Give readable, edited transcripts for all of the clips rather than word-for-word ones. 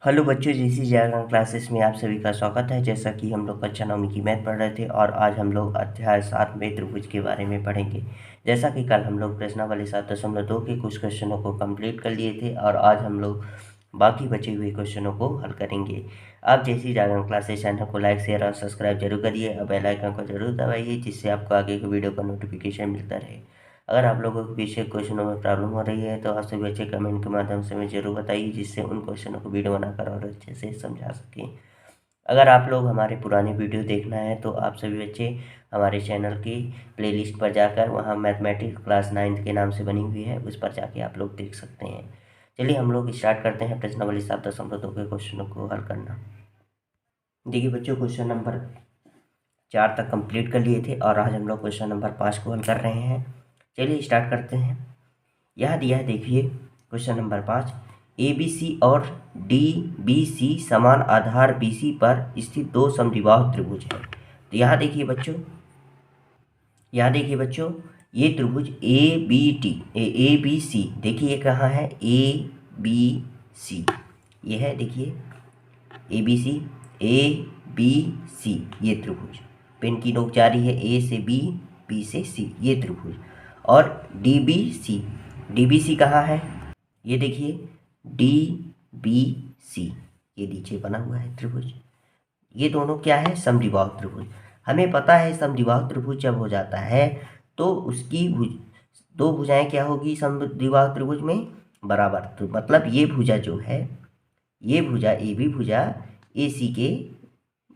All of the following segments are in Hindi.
हेलो बच्चों, जीसी जागरण क्लासेस में आप सभी का स्वागत है। जैसा कि हम लोग कक्षा नौवीं की मैथ पढ़ रहे थे और आज हम लोग अध्याय 7 में त्रिभुज के बारे में पढ़ेंगे। जैसा कि कल हम लोग प्रश्नावली 7.2 के कुछ क्वेश्चनों को कंप्लीट कर लिए थे और आज हम लोग बाकी बचे हुए क्वेश्चनों को हल करेंगे। आप जैसी जागरण क्लासेस चैनल को लाइक, शेयर और सब्सक्राइब जरूर करिए और बेल आइकन को जरूर दबाइए, जिससे आपको आगे के वीडियो का नोटिफिकेशन मिलता रहे। अगर आप लोगों को पीछे क्वेश्चनों में प्रॉब्लम हो रही है तो आप सभी अच्छे कमेंट के माध्यम से मुझे जरूर बताइए, जिससे उन क्वेश्चनों को वीडियो बनाकर और अच्छे से समझा सकें। अगर आप लोग हमारे पुराने वीडियो देखना है तो आप सभी बच्चे हमारे चैनल की प्लेलिस्ट पर जाकर वहाँ मैथमेटिक्स क्लास 9 के नाम से बनी हुई है, उस पर जाके आप लोग देख सकते हैं। चलिए हम लोग स्टार्ट करते हैं प्रश्नावली 7.2 के क्वेश्चनों को हल करना। देखिए बच्चों, क्वेश्चन नंबर 4 तक कंप्लीट कर लिए थे और आज हम लोग क्वेश्चन नंबर 5 को हल कर रहे हैं। चलिए स्टार्ट करते हैं। यह दिया है, देखिए क्वेश्चन नंबर 5। ABC और DBC समान आधार BC पर स्थित दो समद्विबाहु त्रिभुज है। तो यहाँ देखिए बच्चों, ये त्रिभुज ABC, देखिए ये कहाँ है, ABC, ये है, देखिए ABC, ABC, ये त्रिभुज पेन की नोक जारी है, A से B, B से C, ये त्रिभुज। और DBC कहाँ है, ये देखिए DBC, ये नीचे बना हुआ है त्रिभुज। ये दोनों क्या है, समद्विबाहु त्रिभुज। हमें पता है समद्विबाहु त्रिभुज जब हो जाता है तो उसकी दो भुजाएं क्या होगी समद्विबाहु त्रिभुज में, बराबर। तो मतलब ये भुजा जो है, ये भुजा AB भुजा AC के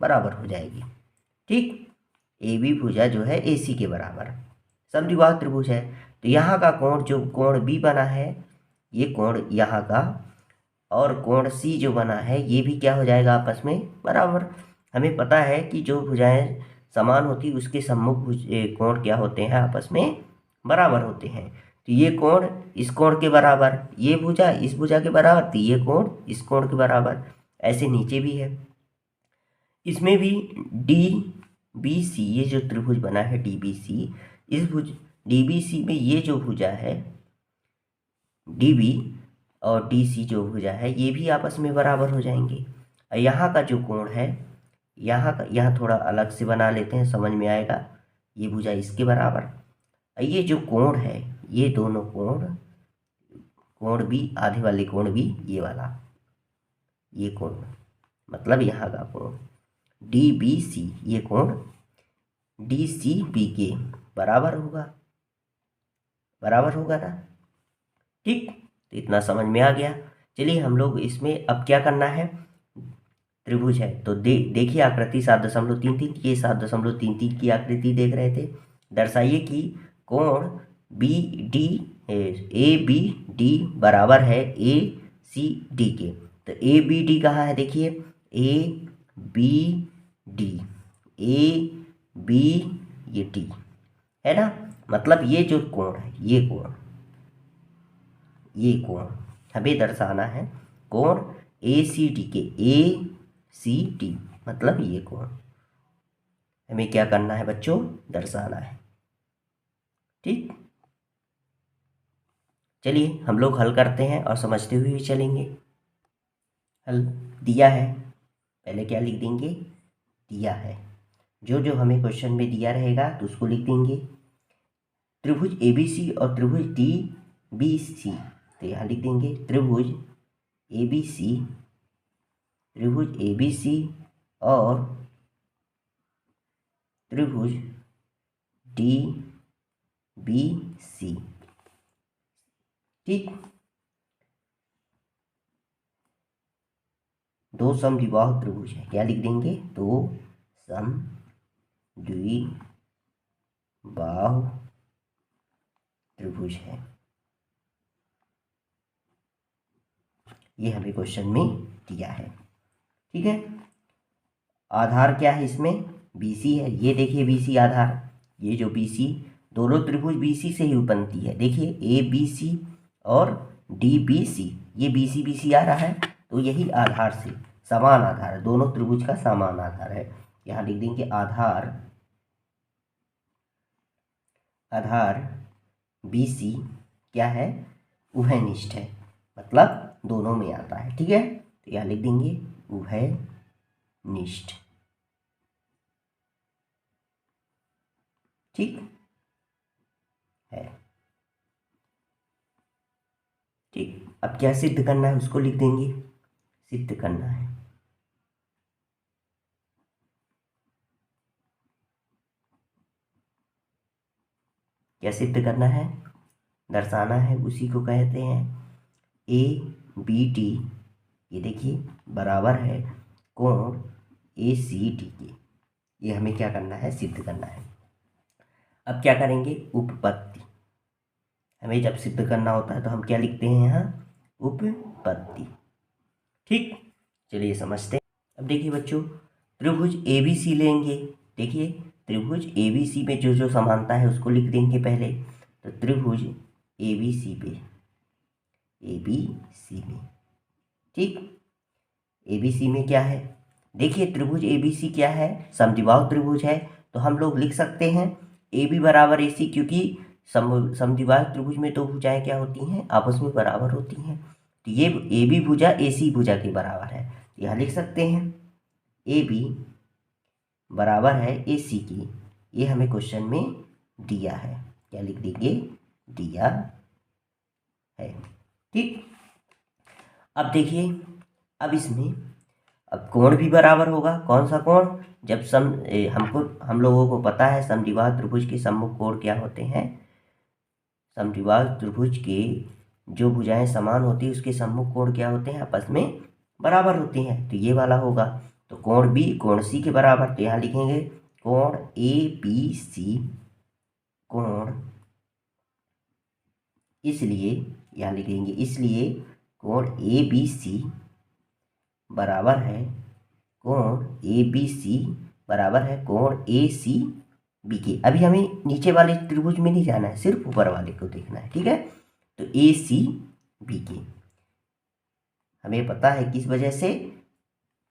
बराबर हो जाएगी। ठीक, AB भुजा जो है AC के बराबर समद्विबाहु त्रिभुज है। तो यहाँ का कोण, जो कोण B बना है, ये कोण यहाँ का, और कोण C जो बना है ये भी क्या हो जाएगा, आपस में बराबर। हमें पता है कि जो भुजाएं समान होती उसके सम्मुख कोण क्या होते हैं, आपस में बराबर होते हैं। तो ये कोण इस कोण के बराबर, ये भुजा इस भुजा के बराबर, तो ये कोण इस कोण के बराबर। ऐसे नीचे भी है, इसमें भी DBC, ये जो त्रिभुज बना है DBC, इस भुज DBC में ये जो भुजा है DB और DC जो भुजा है ये भी आपस में बराबर हो जाएंगे। और यहाँ का जो कोण है, यहाँ थोड़ा अलग से बना लेते हैं, समझ में आएगा। ये भुजा इसके बराबर, और ये जो कोण है, ये दोनों कोण भी, आधे वाले कोण भी, ये वाला, ये कोण मतलब यहाँ का कोण DBC, ये कोण DCB के बराबर होगा ना। ठीक, तो इतना समझ में आ गया। चलिए हम लोग इसमें अब क्या करना है, त्रिभुज है तो देखिए आकृति 7.33, ये 7.33 की आकृति देख रहे थे। दर्शाइए कि कोण ABD बराबर है ACD के। तो ABD कहाँ है, देखिए AB ये D है ना। मतलब ये जो कोण है, ये कोण हमें दर्शाना है, कोण ACD के, ACD मतलब ये कोण हमें क्या करना है बच्चों, दर्शाना है। ठीक, चलिए हम लोग हल करते हैं और समझते हुए भी चलेंगे। हल दिया है, पहले क्या लिख देंगे, दिया है। जो हमें क्वेश्चन में दिया रहेगा तो उसको लिख देंगे। त्रिभुज ABC और त्रिभुज DBC, तो यहाँ लिख देंगे त्रिभुज ABC और त्रिभुज DBC। ठीक, दो समद्विबाहु त्रिभुज है, क्या लिख देंगे, दो समद्विबाहु त्रिभुज है। ये हमें क्वेश्चन में दिया है। ठीक है, आधार क्या है इसमें, BC है। ये देखिए BC आधार, ये जो BC, दोनों त्रिभुज BC से ही बनती है। देखिए ABC और DBC, ये BC आ रहा है, तो यही आधार से समान आधार है, दोनों त्रिभुज का समान आधार है। यहाँ लिख देंगे आधार BC क्या है, उभयनिष्ठ है, मतलब दोनों में आता है। ठीक है, तो यहाँ लिख देंगे उभयनिष्ठ। ठीक है। ठीक, अब क्या सिद्ध करना है उसको लिख देंगे, सिद्ध करना है। क्या सिद्ध करना है, दर्शाना है, उसी को कहते हैं ए बी टी, ये देखिए बराबर है कोण ए सी टी के। ये हमें क्या करना है, सिद्ध करना है। अब क्या करेंगे, उपपत्ति। हमें जब सिद्ध करना होता है तो हम क्या लिखते हैं यहाँ, उपपत्ति। ठीक, चलिए समझते हैं। अब देखिए बच्चों, त्रिभुज ए बी सी लेंगे। देखिए त्रिभुज ए बी सी में जो जो समानता है उसको लिख देंगे पहले। तो त्रिभुज ए बी सी पे, ए बी सी में, ठीक, ए बी सी में क्या है, देखिए त्रिभुज ए बी सी क्या है, समद्विबाहु त्रिभुज है। तो हम लोग लिख सकते हैं ए बी बराबर ए सी, क्योंकि समद्विबाहु त्रिभुज में दो भुजाएं क्या होती हैं, आपस में बराबर होती हैं। तो ये ए बी भुजा ए सी भुजा के बराबर है। तो यहाँ लिख सकते हैं ए बी बराबर है ए सी की। ये हमें क्वेश्चन में दिया है, क्या लिख देंगे, दिया है। ठीक, अब देखिए, अब इसमें अब कोण भी बराबर होगा। कौन सा कोण, जब हम लोगों को पता है समद्विबाहु त्रिभुज के सम्मुख कोण क्या होते हैं। समद्विबाहु त्रिभुज के जो भुजाएं समान होती है उसके सम्मुख कोण क्या होते हैं, आपस में बराबर होते हैं। तो ये वाला होगा। तो कोण बी कोण सी के बराबर। तो यहाँ लिखेंगे कोण ए बी सी, कोण, इसलिए यहाँ लिखेंगे इसलिए कोण ए बी सी बराबर है कोण ए बी सी बराबर है कोण ए सी बी के। अभी हमें नीचे वाले त्रिभुज में नहीं जाना है, सिर्फ ऊपर वाले को देखना है। ठीक है, तो ए सी बी के हमें पता है किस वजह से,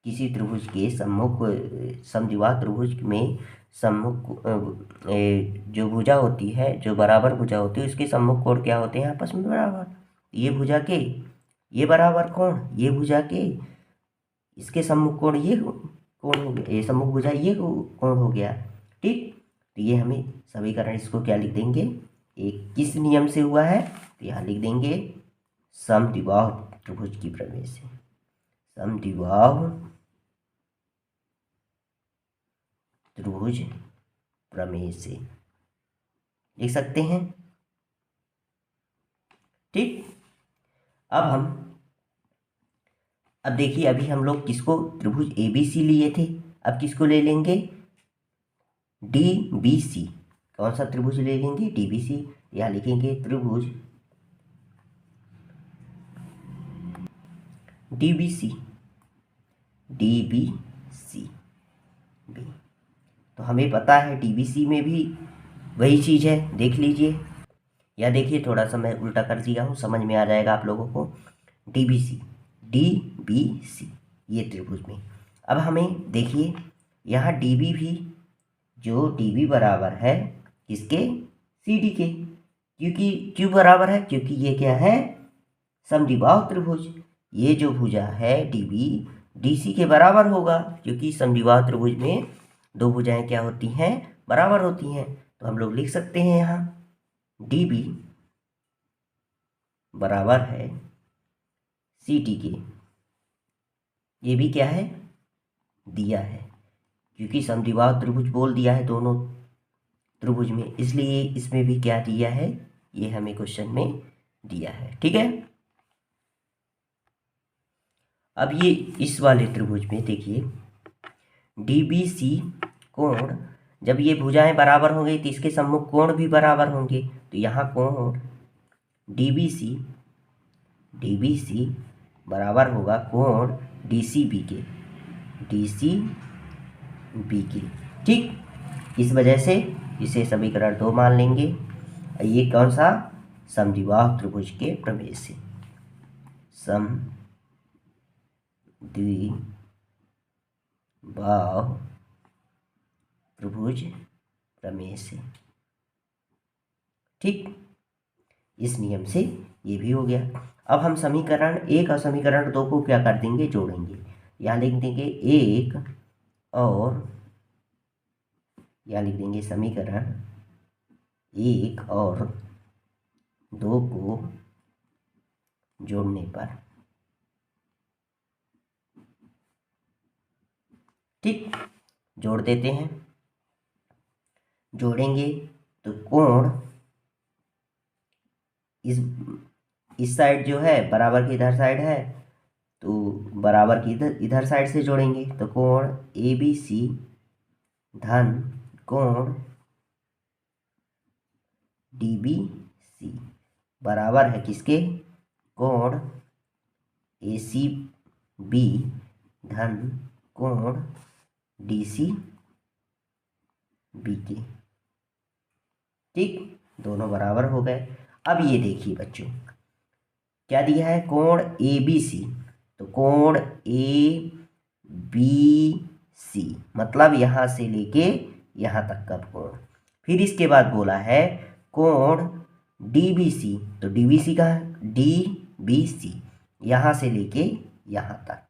किसी त्रिभुज के सम्मुख, समद्विबाहु त्रिभुज में सम्मुख जो भुजा होती है, जो बराबर भुजा होती है, उसके सम्मुख कोण क्या होते हैं, आपस में बराबर। ये भुजा के ये बराबर कोण, ये भुजा के इसके सम्मुख कोण ये कोण हो गया, ये सम्मुख भुजा ये कोण हो गया। ठीक, तो ये हमें समीकरण, इसको क्या लिख देंगे, एक किस नियम से हुआ है, तो यहाँ लिख देंगे समद्विबाहु त्रिभुज की प्रमेय से, समद्विबाहु त्रिभुज प्रमेय से लिख सकते हैं। ठीक, अब देखिए, अभी हम लोग किसको, त्रिभुज ए बी सी लिए थे, अब किसको ले लेंगे, डी बी सी। कौन सा त्रिभुज ले लेंगे, डी बी सी। यहाँ लिखेंगे त्रिभुज D B C, D B C B. तो हमें पता है डी बी सी में भी वही चीज़ है, देख लीजिए। या देखिए, थोड़ा सा मैं उल्टा कर दिया हूँ, समझ में आ जाएगा आप लोगों को। D B C, D B C, ये त्रिभुज में। अब हमें देखिए यहाँ डी बी भी, जो डी बी बराबर है किसके, सी डी के। क्योंकि क्यों बराबर है, क्योंकि ये क्या है, समद्विबाहु त्रिभुज। ये जो भुजा है डी बी डी सी के बराबर होगा, क्योंकि समद्विबाहु त्रिभुज में दो भुजाएं क्या होती हैं, बराबर होती हैं। तो हम लोग लिख सकते हैं यहाँ डी बी बराबर है सी टी के। ये भी क्या है, दिया है, क्योंकि समद्विबाहु त्रिभुज बोल दिया है दोनों त्रिभुज में, इसलिए इसमें भी क्या दिया है, ये हमें क्वेश्चन में दिया है। ठीक है, अब ये इस वाले त्रिभुज में देखिए डी बी सी कोण, जब ये भुजाएं बराबर होंगे तो इसके सम्मुख कोण भी बराबर होंगे। तो यहाँ कोण डी बी सी बराबर होगा कोण डी सी बी के, डी सी बी के। ठीक, इस वजह से इसे समीकरण 2 मान लेंगे। ये कौन सा, समद्विबाहु त्रिभुज के प्रमेय से, समद्विबाहु त्रिभुज प्रमेय से। ठीक, इस नियम से ये भी हो गया। अब हम समीकरण 1 और समीकरण 2 को क्या कर देंगे, जोड़ेंगे। यहाँ लिख देंगे 1 और यहाँ लिख देंगे समीकरण 1 और 2 को जोड़ने पर, ठीक, जोड़ देते हैं। जोड़ेंगे तो कोण इस साइड जो है बराबर की इधर साइड है, तो बराबर की इधर साइड से जोड़ेंगे। तो कोण ABC धन कोण DBC बराबर है किसके, कोण ACB धन कोण DCB के, ठीक, दोनों बराबर हो गए। अब ये देखिए बच्चों क्या दिया है, कोण ABC, तो कोण ABC मतलब यहाँ से लेके यहाँ तक का कोण। फिर इसके बाद बोला है कोण DBC, तो DBC का DBC यहाँ से लेके यहाँ तक,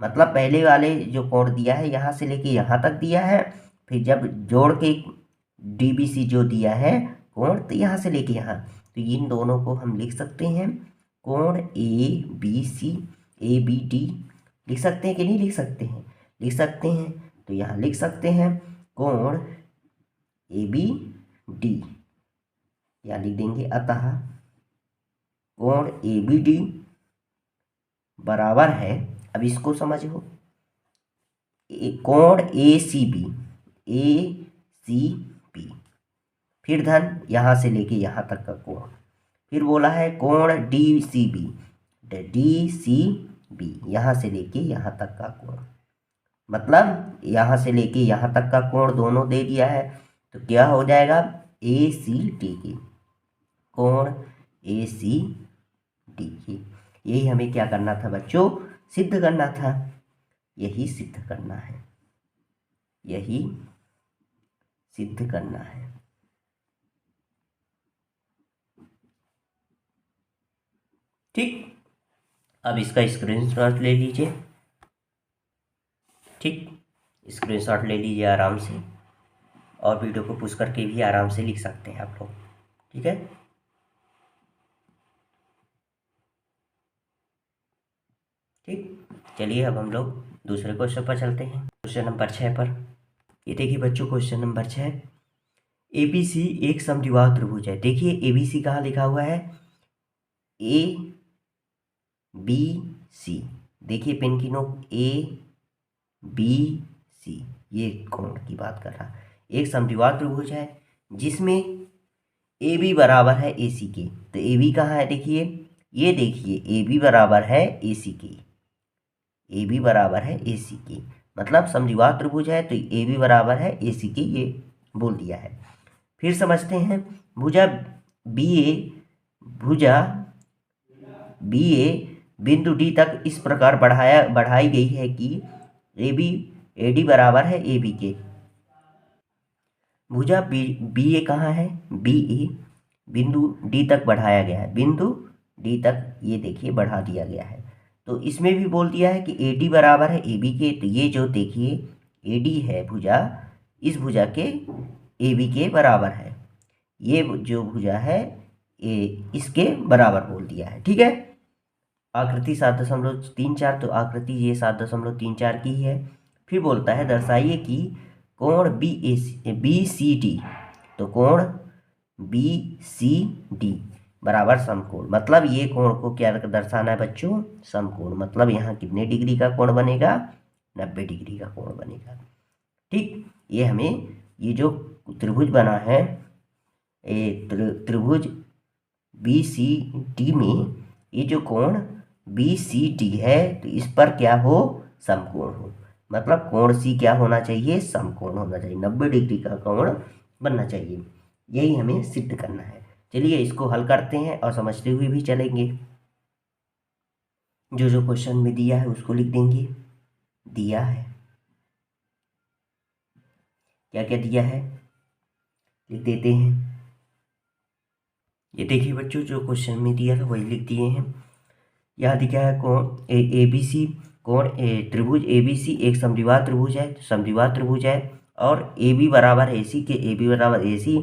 मतलब पहले वाले जो कोण दिया है यहाँ से लेके यहाँ तक दिया है, फिर जब जोड़ के DBC जो दिया है कोण, तो यहाँ से लेके यहाँ, तो इन दोनों को हम लिख सकते हैं कोण ABC ABD लिख सकते हैं कि नहीं लिख सकते हैं, लिख सकते हैं। तो यहाँ लिख सकते हैं कोण ABD, यहाँ लिख देंगे अतः कोण ABD बराबर है, अब इसको समझो, कोण ACB फिर धन यहाँ से लेके यहाँ तक का कोण। फिर बोला है कोण DCB यहाँ से लेके यहाँ तक का कोण, मतलब यहाँ से लेके यहाँ तक का कोण दोनों दे दिया है, तो क्या हो जाएगा ACD कोण ACD। यही हमें क्या करना था बच्चों, सिद्ध करना था, यही सिद्ध करना है, यही सिद्ध करना है। ठीक, अब इसका स्क्रीनशॉट ले लीजिए, ठीक, स्क्रीनशॉट ले लीजिए आराम से, और वीडियो को पुश करके भी आराम से लिख सकते हैं आप लोग, ठीक है। ठीक, चलिए अब हम लोग दूसरे क्वेश्चन पर चलते हैं, क्वेश्चन नंबर 6 पर। ये देखिए बच्चों क्वेश्चन नंबर 6, ABC एक समद्विबाहु त्रिभुज है। देखिए ABC कहाँ लिखा हुआ है, ABC, देखिए पेन की नोक ABC, ये कोण की बात कर रहा, एक समद्विबाहु त्रिभुज है जिसमें AB बराबर है AC के। तो AB कहाँ है, देखिए ये देखिए AB बराबर है AC के, AB बराबर है AC के, मतलब समद्विबाहु त्रिभुज है तो AB बराबर है AC के, ये बोल दिया है। फिर समझते हैं भुजा BA बिंदु D तक इस प्रकार बढ़ाई गई है कि AD बराबर है AB के। भुजा BA कहाँ है, BA बिंदु D तक बढ़ाया गया है, बिंदु D तक ये देखिए बढ़ा दिया गया है। तो इसमें भी बोल दिया है कि AD बराबर है AB के, तो ये जो देखिए AD है भुजा, इस भुजा के AB के बराबर है, ये जो भुजा है इसके बराबर बोल दिया है, ठीक है। आकृति 7.34, तो आकृति ये 7.34 की है। फिर बोलता है दर्शाइए कि कोण BCD, तो कोण BCD बराबर समकोण, मतलब ये कोण को क्या दर्शाना है बच्चों, समकोण, मतलब यहाँ कितने डिग्री का कोण बनेगा, 90 डिग्री का कोण बनेगा, ठीक। ये हमें ये जो त्रिभुज बना है त्रिभुज BCD में ये जो कोण BCD है, तो इस पर क्या हो, समकोण हो, मतलब कोण C क्या होना चाहिए, समकोण होना चाहिए, 90 डिग्री का कोण बनना चाहिए। यही हमें सिद्ध करना है। चलिए इसको हल करते हैं और समझते हुए भी चलेंगे। जो जो क्वेश्चन में दिया है उसको लिख देंगे, दिया है, क्या क्या दिया है लिख देते हैं। ये देखिए बच्चों, जो क्वेश्चन में दिया था वही लिख दिए हैं। यहाँ दिखा है कोण ए बी सी, कोण त्रिभुज ए बी सी एक समद्विबाहु त्रिभुज है, समद्विबाहु त्रिभुज है, और ए बी बराबर ए सी के, ए बी बराबर ए सी,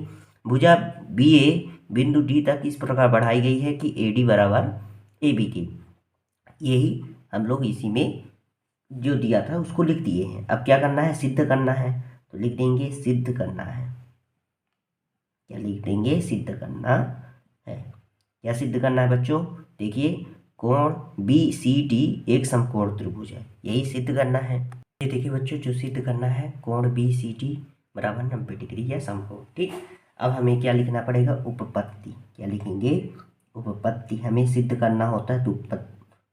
भुजा बी ए बिंदु डी तक इस प्रकार बढ़ाई गई है कि ए डी बराबर ए बी की। यही हम लोग इसी में जो दिया था उसको लिख दिए हैं। अब क्या करना है, सिद्ध करना है, तो लिख देंगे सिद्ध करना है। क्या लिख देंगे, सिद्ध करना है। क्या सिद्ध करना है बच्चों, देखिए कोण बी सी डी एक समकोण त्रिभुज है, यही सिद्ध करना है। ये देखिए बच्चों, जो सिद्ध करना है कोण बी सी डी बराबर 90 डिग्री या समकोण। ठीक, अब हमें क्या लिखना पड़ेगा, उपपत्ति। क्या लिखेंगे, उपपत्ति। हमें सिद्ध करना होता है तो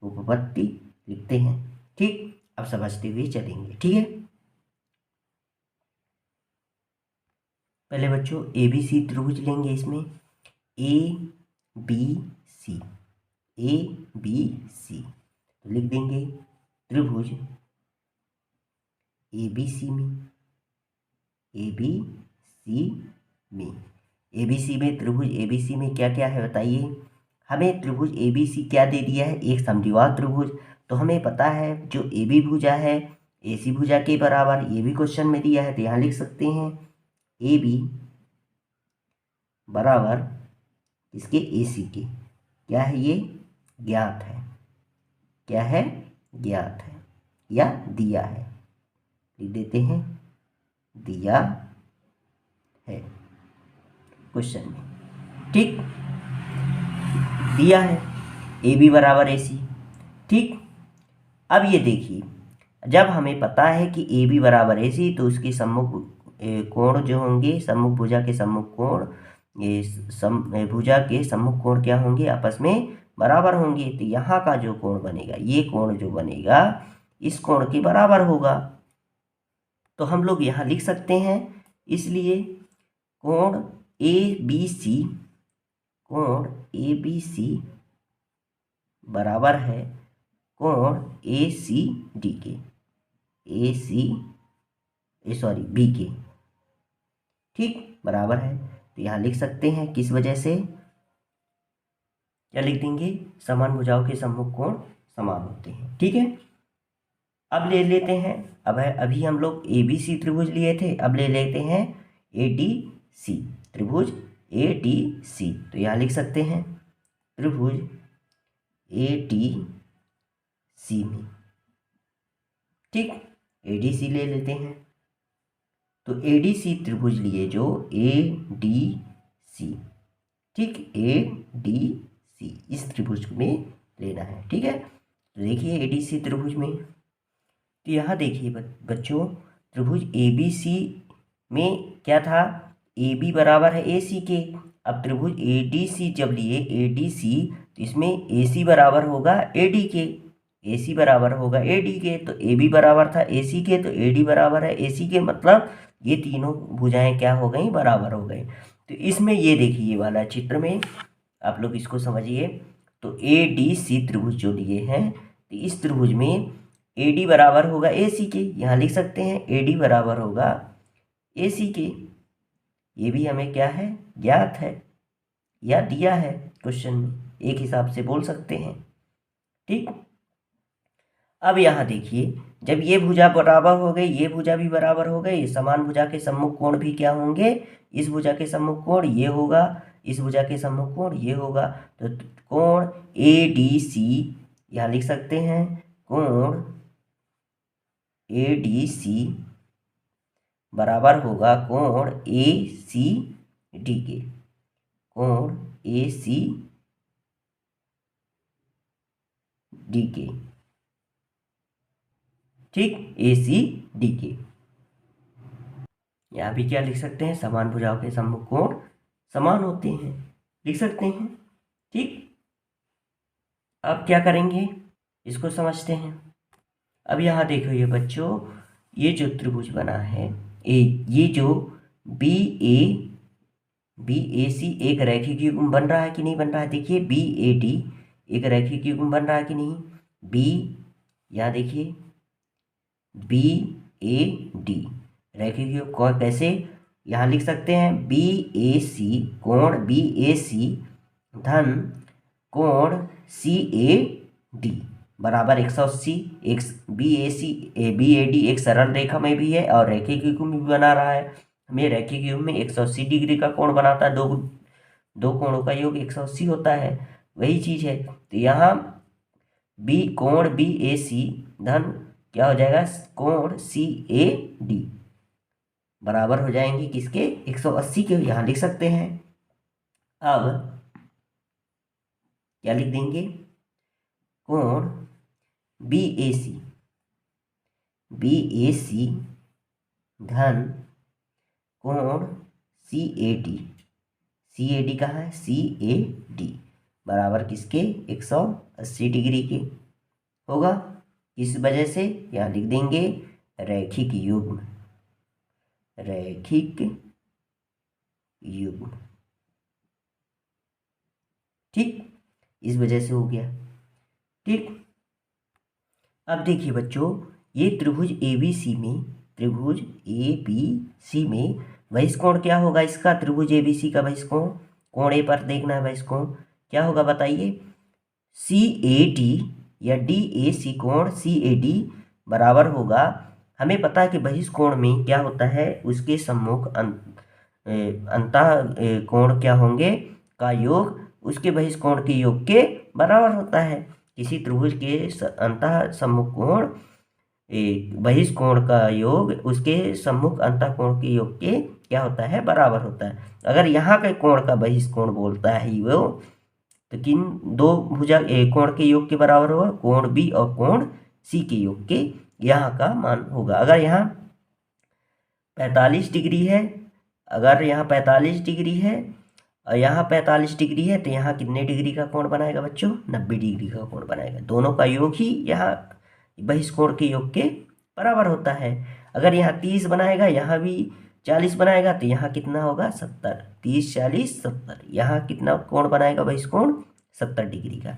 उपपत्ति लिखते हैं। ठीक, अब समझते हुए चलेंगे। ठीक है, पहले बच्चों ए बी सी त्रिभुज लेंगे। इसमें A B C, A B C तो लिख देंगे त्रिभुज ए बी सी में, ए बी सी में, ए बी सी में, त्रिभुज ए बी सी में क्या क्या है बताइए। हमें त्रिभुज ए बी सी क्या दे दिया है, एक समद्विबाहु त्रिभुज। तो हमें पता है जो ए बी भुजा है ए सी भुजा के बराबर, ये भी क्वेश्चन में दिया है तो यहाँ लिख सकते हैं ए बी बराबर इसके ए सी के। क्या है ये, ज्ञात है। क्या है, ज्ञात है या दिया है, लिख देते हैं दिया है क्वेश्चन में। ठीक, दिया है ए बी बराबर ए सी। ठीक, अब ये देखिए, जब हमें पता है कि ए बी बराबर ए सी तो उसके सम्मुख कोण जो होंगे, सम्मुख भुजा के सम्मुख कोण, ये भुजा के सम्मुख कोण क्या होंगे, आपस में बराबर होंगे। तो यहाँ का जो कोण बनेगा, ये कोण जो बनेगा इस कोण के बराबर होगा। तो हम लोग यहाँ लिख सकते हैं, इसलिए कोण ए बी सी, कोण ए बी सी बराबर है कोण ए सी डी के, ए सी सॉरी बी के। ठीक, बराबर है। तो यहाँ लिख सकते हैं किस वजह से, क्या लिख देंगे, समान भुजाओं के सम्मुख कोण समान होते हैं। ठीक है, अब ले लेते हैं, अब है अभी हम लोग ए बी सी त्रिभुज लिए थे, अब ले लेते हैं ए डी सी त्रिभुज, ए डी सी। तो यहाँ लिख सकते हैं त्रिभुज ए डी सी में। ठीक, ए डी सी ले लेते हैं। तो ए डी सी त्रिभुज लिए जो ए डी सी, ठीक, ए डी सी इस त्रिभुज में लेना है। ठीक है, तो देखिए ए डी सी त्रिभुज में, तो यहाँ देखिए बच्चों, त्रिभुज ए बी सी में क्या था, ए बी बराबर है ए सी के। अब त्रिभुज ए डी सी जब लिए, ए डी सी, तो इसमें ए सी बराबर होगा ए डी के, ए सी बराबर होगा ए डी के। तो ए बी बराबर था ए सी के, तो ए डी बराबर है ए सी के, मतलब ये तीनों भुजाएं क्या हो गई, बराबर हो गई। तो इसमें ये देखिए, ये वाला चित्र में आप लोग इसको समझिए। तो ए डी सी त्रिभुज जो लिए हैं, तो इस त्रिभुज में ए डी बराबर होगा ए सी के, यहाँ लिख सकते हैं ए डी बराबर होगा ए सी के। ये भी हमें क्या है, ज्ञात है या दिया है क्वेश्चन में, एक हिसाब से बोल सकते हैं। ठीक, अब यहाँ देखिए, जब ये भुजा बराबर हो गई, ये भुजा भी बराबर हो गई, समान भुजा के सम्मुख कोण भी क्या होंगे, इस भुजा के सम्मुख कोण ये होगा, इस भुजा के सम्मुख कोण ये होगा। तो कोण ए डी सी, यहाँ लिख सकते हैं कोण ए डी सी बराबर होगा कोण ए सी डी के, कोण ए सी डी के। ठीक, ए सी डी के। यहाँ भी क्या लिख सकते हैं, समान भुजाओं के सम्मुख कोण समान होते हैं, लिख सकते हैं। ठीक, अब क्या करेंगे, इसको समझते हैं। अब यहाँ देखो ये बच्चों, ये जो त्रिभुज बना है ये जो बी ए सी एक रैखिक युग्म बन रहा है कि नहीं बन रहा है, देखिए बी ए डी एक रैखिक युग्म बन रहा है कि नहीं। बी, यहाँ देखिए बी ए डी रैखिक युग्म कैसे, यहाँ लिख सकते हैं बी ए सी, कोण बी ए सी धन कोण सी ए डी बराबर 180। X B A C B A D एक सरल रेखा में भी है और रैखिक युग्म भी बना रहा है। हमें रैखिक युग्म में 180 डिग्री का कोण बनाता है, दो कोणों का योग 180 होता है, वही चीज है। तो यहाँ कोण बी ए सी धन क्या हो जाएगा, कोण सी ए डी बराबर हो जाएंगे किसके, 180 के। यहाँ लिख सकते हैं। अब क्या लिख देंगे, कोण बी ए सी धन कोण सी ए डी कहाँ है, सी ए डी बराबर किसके, 180 डिग्री के होगा। इस वजह से यहाँ लिख देंगे रैखिक युग्म, ठीक, इस वजह से हो गया। ठीक, अब देखिए बच्चों, ये त्रिभुज ABC में बहिष्कोण क्या होगा इसका, त्रिभुज ABC का बहिष्कोण, कोण ए पर देखना है बहिष्कोण क्या होगा बताइए, CAD या DAC कोण CAD बराबर होगा। हमें पता है कि बहिष्कोण में क्या होता है, उसके सम्मुख अंतः कोण क्या होंगे का योग उसके बहिष्कोण के योग के बराबर होता है। किसी त्रिभुज के अंतः सम्मुख कोण बहिष्कोण का योग उसके सम्मुख अंतः कोण के योग के क्या होता है, बराबर होता है। अगर यहाँ के कोण का बहिष्कोण बोलता है वो, तो किन दो भुजा कोण के योग के बराबर होगा, कोण बी और कोण सी के योग के यहाँ का मान होगा। अगर यहाँ 45 डिग्री है, अगर यहाँ 45 डिग्री है और यहाँ 45 डिग्री है, तो यहाँ कितने डिग्री का कोण बनाएगा बच्चों, 90 डिग्री का कोण बनाएगा। दोनों का योग ही यहाँ बहिष्कोण के योग के बराबर होता है। अगर यहाँ 30 बनाएगा, यहाँ भी 40 बनाएगा, तो यहाँ कितना होगा 70, 30 40 70, यहाँ कितना कोण बनाएगा बहिष्कोण, 70 डिग्री का।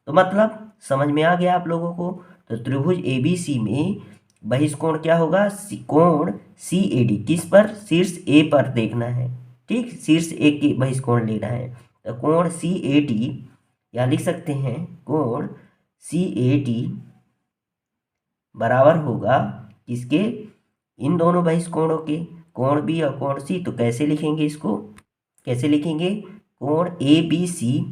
तो मतलब समझ में आ गया आप लोगों को। तो त्रिभुज ABC में बहिष्कोण क्या होगा, कोण CAD, किस पर, शीर्ष ए पर देखना है, ठीक, शीर्ष ए के बहिष्कोण लेना है। तो कोण CAD यहाँ लिख सकते हैं, कोण CAD बराबर होगा किसके, इन दोनों बहिष्कोणों के, कोण बी और कोण सी। तो कैसे लिखेंगे इसको, कैसे लिखेंगे, कोण ABC,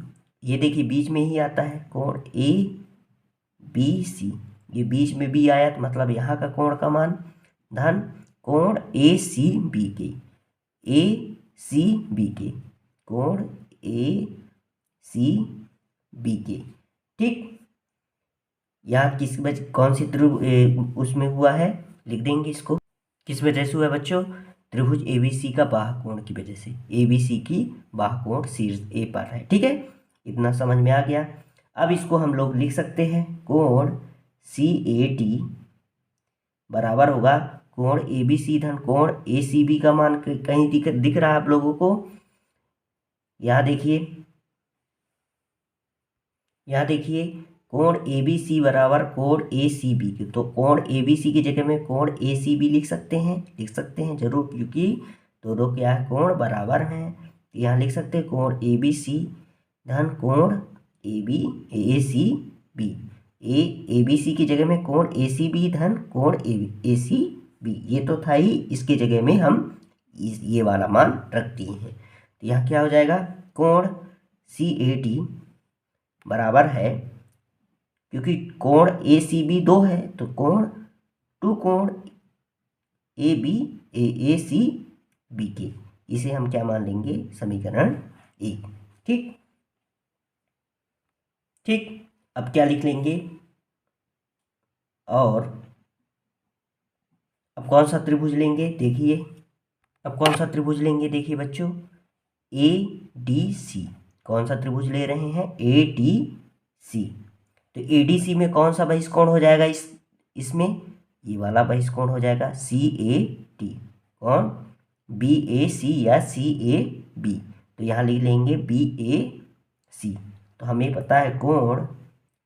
ये देखिए बीच में ही आता है, कोण ABC, ये बीच में भी आया, तो मतलब यहाँ का कोण का मान, धन कोण ACB के, कोण ACB के, ठीक। यहाँ किस वजह, कौन सी त्रिभुज उसमें हुआ है, लिख देंगे इसको, किस वजह से हुआ है बच्चों, त्रिभुज ABC का बाह्य कोण की वजह से, ABC की बाह्य कोण शीर्ष ए पर है, ठीक है, इतना समझ में आ गया। अब इसको हम लोग लिख सकते हैं, कोण CAD बराबर होगा कोण ABC धन कोण ACB का मान कहीं दिख रहा है आप लोगों को, यहाँ देखिए कोण ABC बराबर कोण ACB के, तो कोण ABC की जगह में कोण ACB लिख सकते हैं जरूर, क्योंकि दोनों क्या है, कोण बराबर हैं। यहाँ लिख सकते हैं कोण ABC धन कोण ACB, ABC की जगह में कोण ACB धन कोण ACB, ये तो था ही, इसके जगह में हम ये वाला मान रख दिए हैं। तो यहाँ क्या हो जाएगा, कोण CAD बराबर है, क्योंकि कोण ACB 2 है, तो कोण ACB के, इसे हम क्या मान लेंगे, समीकरण 1, ठीक। अब क्या लिख लेंगे, और अब कौन सा त्रिभुज लेंगे, देखिए अब कौन सा त्रिभुज लेंगे, देखिए बच्चों, ADC, कौन सा त्रिभुज ले रहे हैं, ADC। तो ADC में कौन सा बहिष्कोण हो जाएगा, इसमें ये वाला बहिष्कोण हो जाएगा CAD, कौन BAC या CAB, तो यहाँ लिख लेंगे BAC। तो हमें पता है कोण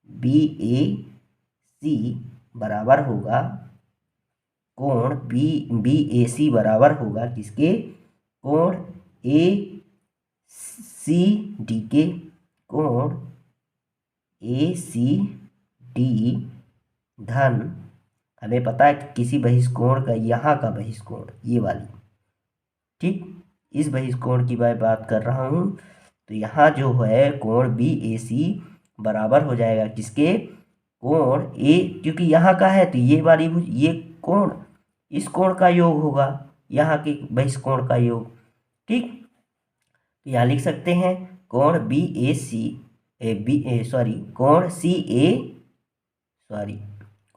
BAC बराबर होगा, कोण BAC बराबर होगा किसके, कोण ACD के, कोण ए सी डी धन, हमें पता है कि किसी बहिष्कोण का यहाँ का बहिष्कोण ये वाली, ठीक, इस बहिष्कोण की मैं बात कर रहा हूँ। तो यहाँ जो है कोण बी ए सी बराबर हो जाएगा किसके, कोण ए, क्योंकि यहाँ का है तो ये वाली ये कोण इस कोण का योग होगा, यहाँ के बहिष्कोण का योग, ठीक। तो यहाँ लिख सकते हैं कोण बी ए सी कोण सी ए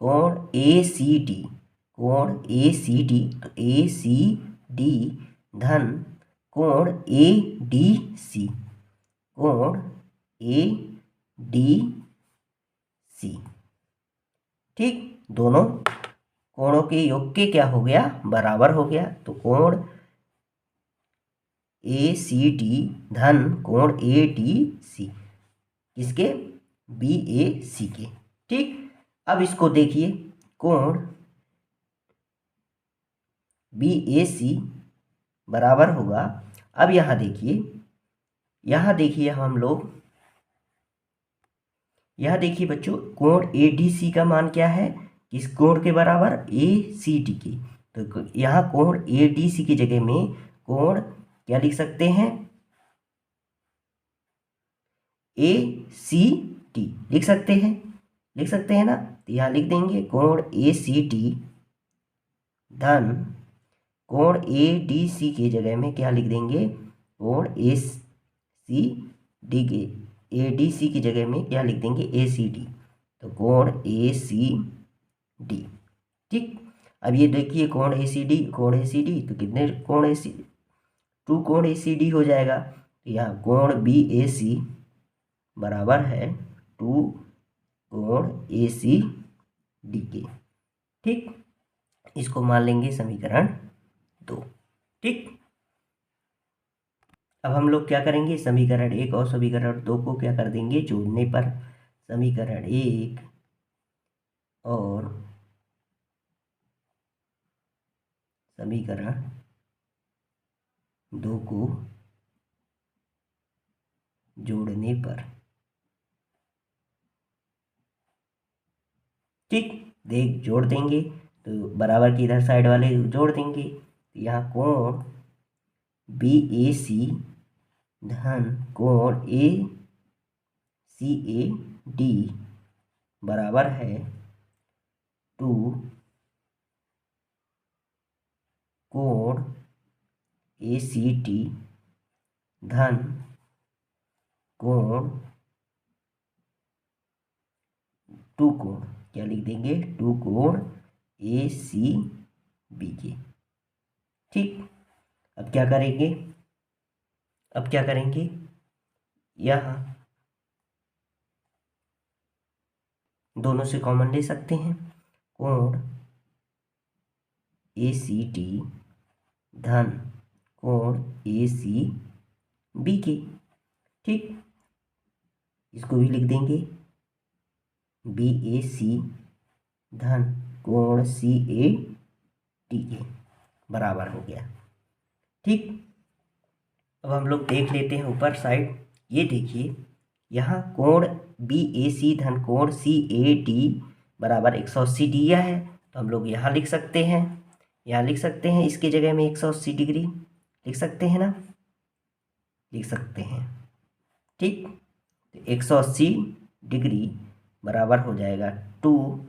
कोण ए सी डी, कोण ए सी डी, तो ए सी डी धन कोण ए डी सी, कोण ए डी सी, ठीक। दोनों कोणों के योग के क्या हो गया, बराबर हो गया। तो कोण ए सी डी धन कोण ए डी सी, किसके, बी ए सी के, ठीक। अब इसको देखिए, कोण बी ए सी बराबर होगा, अब यहाँ देखिए हम लोग, यहाँ देखिए बच्चों, कोण ए डी सी का मान क्या है, किस कोण के बराबर, ए सी डी के। तो यहाँ कोण ए डी सी की जगह में कोण क्या लिख सकते हैं, ए सी डी लिख सकते हैं ना। तो यहाँ लिख देंगे कोण ए सी डी धन कोण ए डी सी की जगह में क्या लिख देंगे, कोण ए सी डी के, ए डी सी की जगह में क्या लिख देंगे, ए सी डी। तो कोण ए सी डी, ठीक। अब ये देखिए कोण ए सी डी, तो कितने कोण ए सी, 2 कोण ए सी डी हो जाएगा। तो यहाँ कोण बी ए सी बराबर है 2 कोण ए सी डी के, ठीक। इसको मान लेंगे समीकरण 2, ठीक। अब हम लोग क्या करेंगे, समीकरण 1 और समीकरण 2 को क्या कर देंगे, जोड़ने पर समीकरण 1 और समीकरण 2 को जोड़ने पर, ठीक, जोड़ देंगे। तो बराबर की इधर साइड वाले जोड़ देंगे। तो यहाँ कोण बी ए सी धन कोण ए सी ए डी बराबर है 2 कोण ए सी टी धन कोण 2 कोण क्या लिख देंगे, 2 कोण ए सी बी के, ठीक। अब क्या करेंगे, यहाँ दोनों से कॉमन ले सकते हैं, कोण ए सी टी धन कोण ए सी बी के, ठीक। इसको भी लिख देंगे बी ए सी धन कोण सी ए टी के बराबर हो गया, ठीक। अब हम लोग देख लेते हैं ऊपर साइड, ये देखिए यहाँ कोण बी ए सी धन कोण सी ए टी बराबर 180 दिया है। तो हम लोग यहाँ लिख सकते हैं, इसके जगह में 180 डिग्री लिख सकते हैं ना, लिख सकते हैं, ठीक। तो 180 डिग्री बराबर हो जाएगा 2।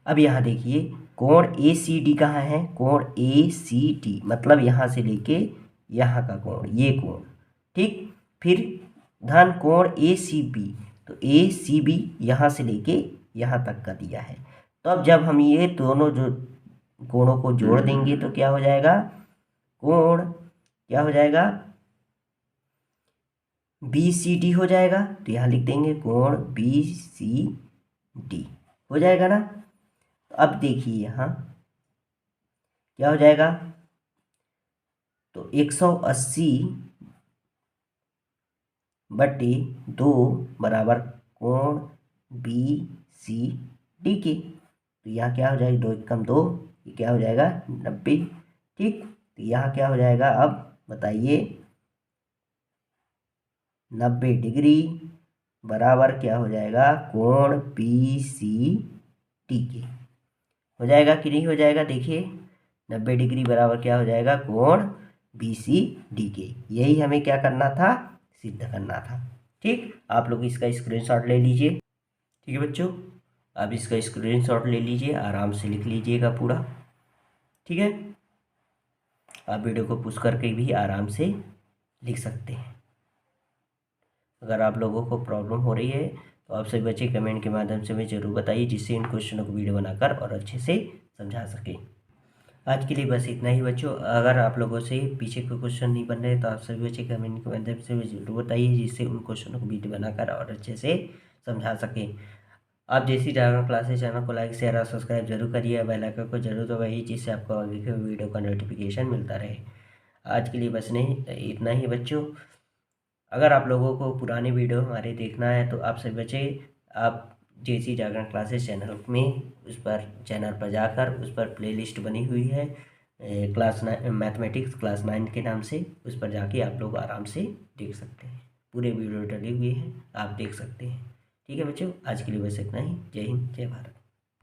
अब यहाँ देखिए कोण ए सी डी कहाँ है, कोण ए सी डी मतलब यहाँ से लेके यहाँ का कोण, ये कोण, ठीक। फिर धन कोण ए सी बी, तो ए सी बी यहाँ से लेके यहाँ तक का दिया है। तो अब जब हम ये दोनों जो कोणों को जोड़ देंगे तो क्या हो जाएगा, कोण क्या हो जाएगा, बी सी डी हो जाएगा। तो यहाँ लिख देंगे कोण बी सी डी हो जाएगा ना। तो अब देखिए यहाँ क्या हो जाएगा, तो 180 बटे 2 बराबर कोण बी सी डी के। तो यहाँ क्या हो जाएगा, 2 एकम 2, ये क्या हो जाएगा 90, ठीक। तो यहाँ क्या हो जाएगा, अब बताइए 90 डिग्री बराबर क्या हो जाएगा, कोण पी सी टी के। हो जाएगा कि नहीं हो जाएगा, देखिए 90 डिग्री बराबर क्या हो जाएगा, कोण बी सी डी के। यही हमें क्या करना था, सिद्ध करना था। ठीक, आप लोग इसका स्क्रीनशॉट ले लीजिए। ठीक है बच्चों, आप इसका स्क्रीनशॉट ले लीजिए, आराम से लिख लीजिएगा पूरा। ठीक है, आप वीडियो को पुश करके भी आराम से लिख सकते हैं। अगर आप लोगों को प्रॉब्लम हो रही है तो आप सभी बच्चे कमेंट के माध्यम से मुझे ज़रूर बताइए, जिससे इन क्वेश्चनों को वीडियो बनाकर और अच्छे से समझा सकें। आज के लिए बस इतना ही बच्चों। अगर आप लोगों से पीछे कोई क्वेश्चन नहीं बन रहे तो आप सभी बच्चे कमेंट के माध्यम से मुझे जरूर बताइए, जिससे उन क्वेश्चनों को वीडियो बनाकर और अच्छे से समझा सकें। आप जैसी जागरण क्लासेस चैनल को लाइक शेयर और सब्सक्राइब जरूर करिए, बेल आइकन को जरूर दबाइए, जिससे आपको आगे के वीडियो का नोटिफिकेशन मिलता रहे। आज के लिए बस नहीं इतना ही बच्चों। अगर आप लोगों को पुराने वीडियो हमारे देखना है तो आप सभी बच्चे आप जैसी जागरण क्लासेस चैनल में उस पर चैनल पर जाकर उस पर प्लेलिस्ट बनी हुई है क्लास 9 मैथमेटिक्स क्लास 9 के नाम से, उस पर जाके आप लोग आराम से देख सकते हैं। पूरे वीडियो डले हुए हैं, आप देख सकते हैं। ठीक है बच्चों, आज के लिए बस इतना ही। जय हिंद, जय भारत।